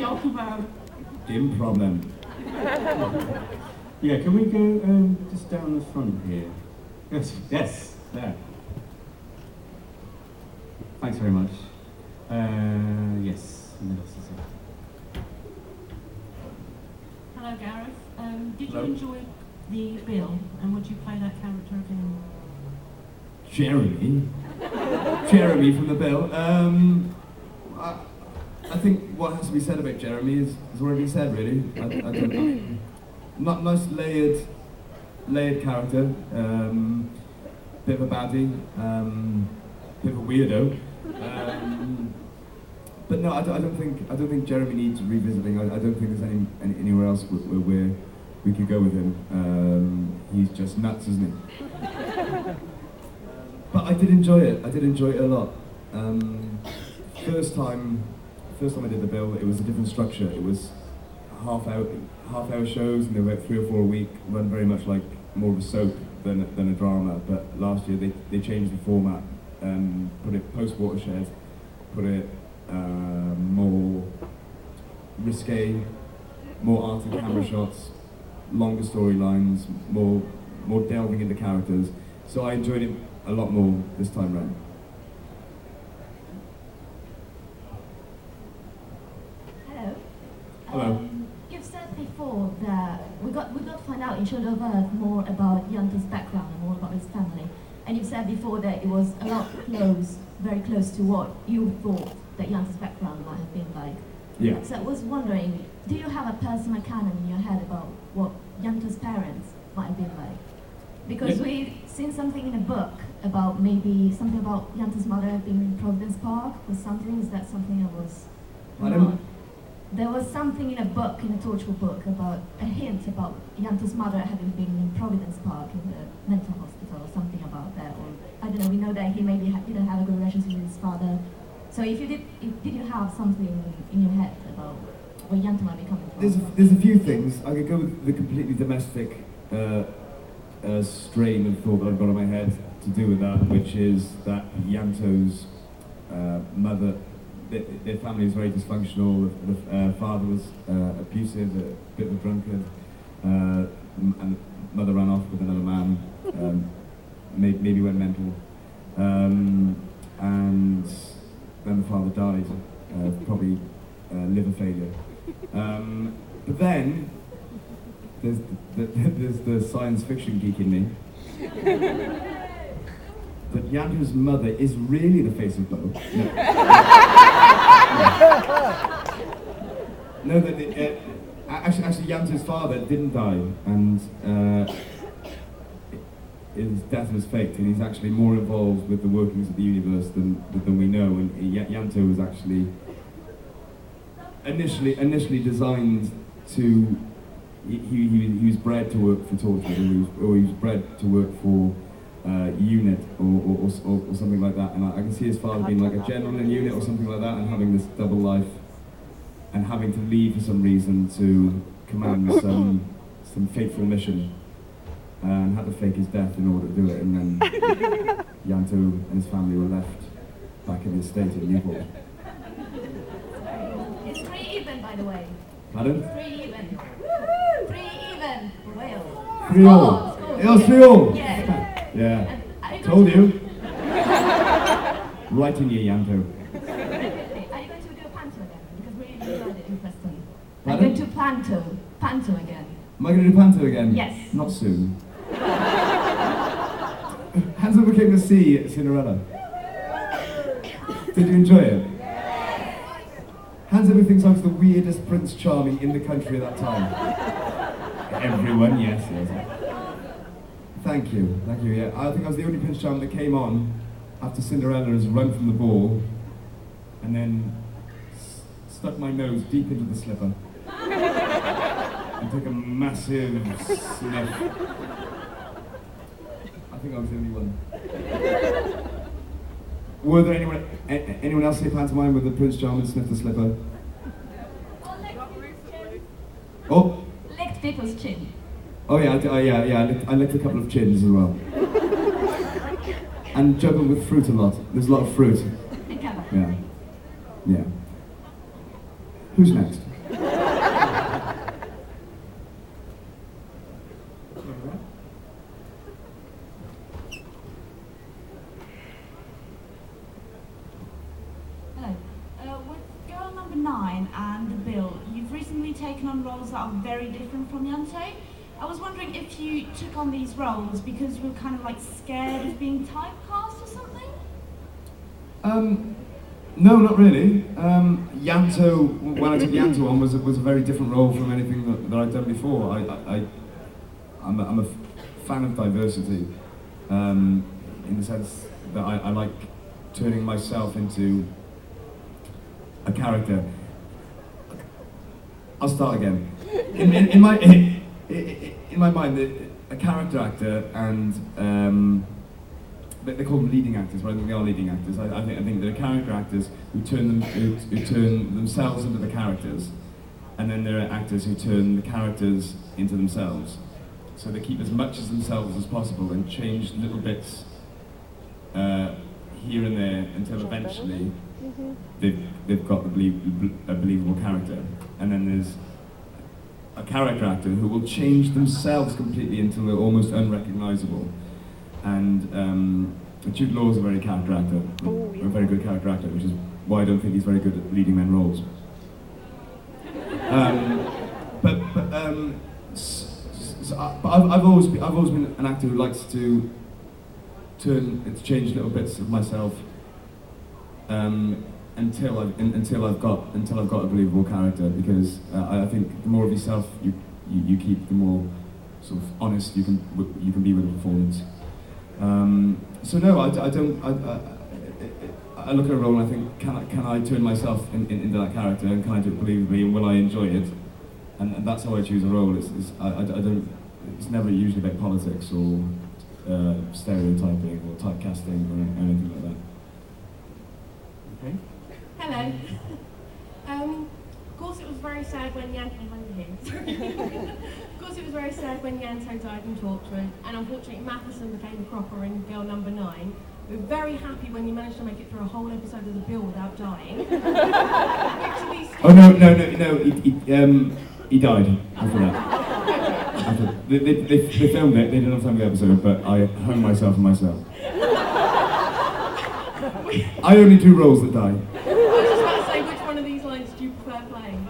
ook about? Improv then. Yeah, can we go just down the front here? Yes, there. Thanks very much. Yes, Hello, Gareth. Did Hello. you enjoy the bill, and would you play that character again? Jeremy? Jeremy from the Bill. I think what has to be said about Jeremy is already been said, really. I don't know. Nice layered character. Bit of a baddie. Bit of a weirdo. But no, I don't think Jeremy needs revisiting. I don't think there's anywhere else where we could go with him. He's just nuts, isn't he? But I did enjoy it. I did enjoy it a lot. First time I did the Bill, it was a different structure. It was half-hour shows, and they were about 3 or 4 a week, run very much like more of a soap than a drama. But last year they changed the format, put it post-Watershed, put it more risque, more art and camera shots, longer storylines, more delving into characters. So I enjoyed it a lot more this time round. Hello. You've said before that we got to find out in Children of Earth more about Yanta's background and more about his family. And you've said before that it was a lot very close to what you thought that Yanta's background might have been like. Yeah. So I was wondering, do you have a personal canon in your head about what Yanta's parents might have been like? Because we've seen something in a book about maybe something about Yanta's mother being in Providence Park or something. Is that something that was wrong? There was something in a book, in a Torchwood book, about a hint about Yanta's mother having been in Providence Park in the mental hospital or something about that. Or I don't know. We know that he maybe didn't have a good relationship with his father. So if you did you have something in your head about where Yanta might be coming from? There's a few things. I could go with the completely domestic strain of thought that I've got in my head to do with that, which is that Yanto's mother, their family is very dysfunctional. The father was abusive, a bit of a drunkard, and the mother ran off with another man, maybe went mental, and then the father died, probably liver failure. But then there's the science fiction geek in me. That Yanta's mother is really the face of Bo. No, that actually Yanta's father didn't die, and his death was faked, and he's actually more involved with the workings of the universe than we know. And Yanto was actually initially designed to. He was bred to work for Torchwood, or he was bred to work for UNIT or something like that. And I can see his father being like a general in UNIT or something like that, and having this double life, and having to leave for some reason to command some fateful mission, and had to fake his death in order to do it. And then Yanto and his family were left back in his estate in Newport. It's 3 even, by the way. Pardon? 3 even. 3 even. Wales. 3 all. It was 3 all. Yeah. Yeah. Told you. Right in your Yanto. Are you going to do a panto again? Because we enjoyed it in Preston. Pardon? I'm going to panto again. Am I going to do panto again? Yes. Not soon. Hands Over Came to See at Cinderella. Did you enjoy it? Hands Over thinks I was the weirdest Prince Charming in the country at that time. Everyone, yes. Thank you, yeah. I think I was the only Prince Charming that came on after Cinderella has run from the ball and then stuck my nose deep into the slipper and took a massive sniff. I think I was the only one. Were there anyone else see a pantomime with the Prince Charming sniff the slipper? Oh! Licked people's chin. Oh yeah, I licked a couple of chins as well. And juggled with fruit a lot. There's a lot of fruit. Yeah. Who's next? Hello. With girl number 9 and the Bill, you've recently taken on roles that are very different from Yanto. I was wondering if you took on these roles because you were kind of like scared of being typecast or something? No, not really. Yanto, when I took Yanto on, was a very different role from anything that I'd done before. I'm a fan of diversity, in the sense that I like turning myself into a character. I'll start again. In my mind, a character actor and they call them leading actors, but I think they are leading actors. I think they're character actors who turn themselves into the characters, and then there are actors who turn the characters into themselves. So they keep as much as themselves as possible and change little bits here and there until eventually they've got a believable character. And then there's a character actor who will change themselves completely until they're almost unrecognisable. And Jude Law is a very character actor, a very good character actor, which is why I don't think he's very good at leading men roles. I've always been an actor who likes to change little bits of myself until I've got a believable character, because I think the more of yourself you keep, the more sort of honest you can be with a performance. So no, I don't. I look at a role and I think, can I turn myself into that character, and can I do it believably, and will I enjoy it? And that's how I choose a role. I don't. It's never usually about politics or stereotyping or typecasting or anything like that. Okay. Hello. Of course, it was very sad when Yanto. Of course, it was very sad when Yanto died in Torchwood, and unfortunately, Matheson became a cropper in Girl Number 9. We were very happy when you managed to make it through a whole episode of The Bill without dying. Oh no! He died after that. They filmed it. They didn't film the episode, but I hung myself and myself. I only do roles that die. I was just about to say, which one of these lines do you prefer playing?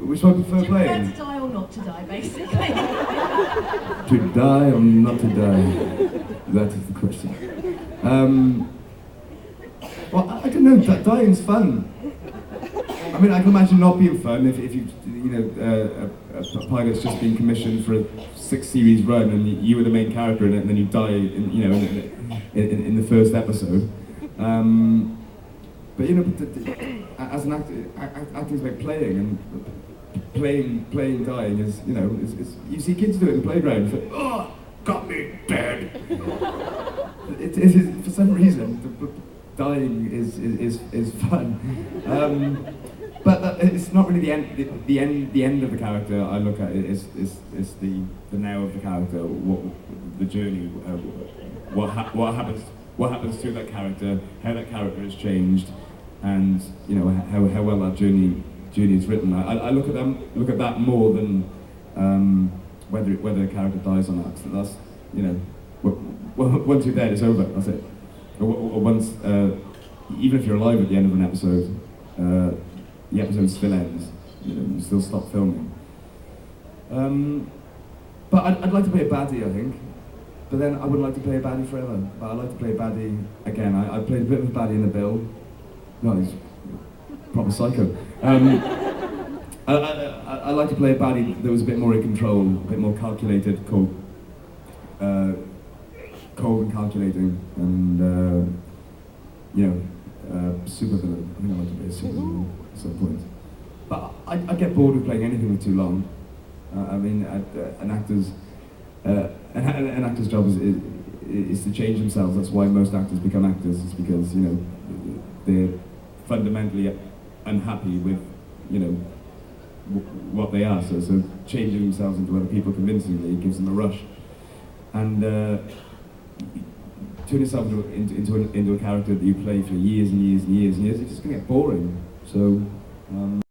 Which one I prefer Do you prefer playing? to die or not to die, basically? To die or not to die? That is the question. Well, I don't know. Dying's fun. I mean, I can imagine not being fun if you a pilot's just been commissioned for a 6-series run and you were the main character in it, and then you die in the first episode. But as an actor, acting is about playing, and playing dying is you see kids do it in the playground. It's like, oh, got me dead. it is for some reason dying is fun. But it's not really the end of the character. I look at it is the now of the character, the journey, what happens to that character, how that character has changed, and how well that journey is written. I look at that more than whether a character dies or not. So that's once you're dead, it's over. That's it. Or once even if you're alive at the end of an episode. The episode still ends, you still stop filming. But I'd like to play a baddie, I think. But then I wouldn't like to play a baddie forever. But I'd like to play a baddie again. I played a bit of a baddie in The Bill. No, he's proper psycho. I like to play a baddie that was a bit more in control, a bit more calculated, cold and calculating, and super villain. I think I like to play a super villain at some point. But I get bored of playing anything for too long. I mean, an actor's job is to change themselves. That's why most actors become actors. It's because they're fundamentally unhappy with what they are. So changing themselves into other people convincingly gives them a rush. And turn yourself into a character that you play for years and years and years and years, it's just going to get boring. So Um,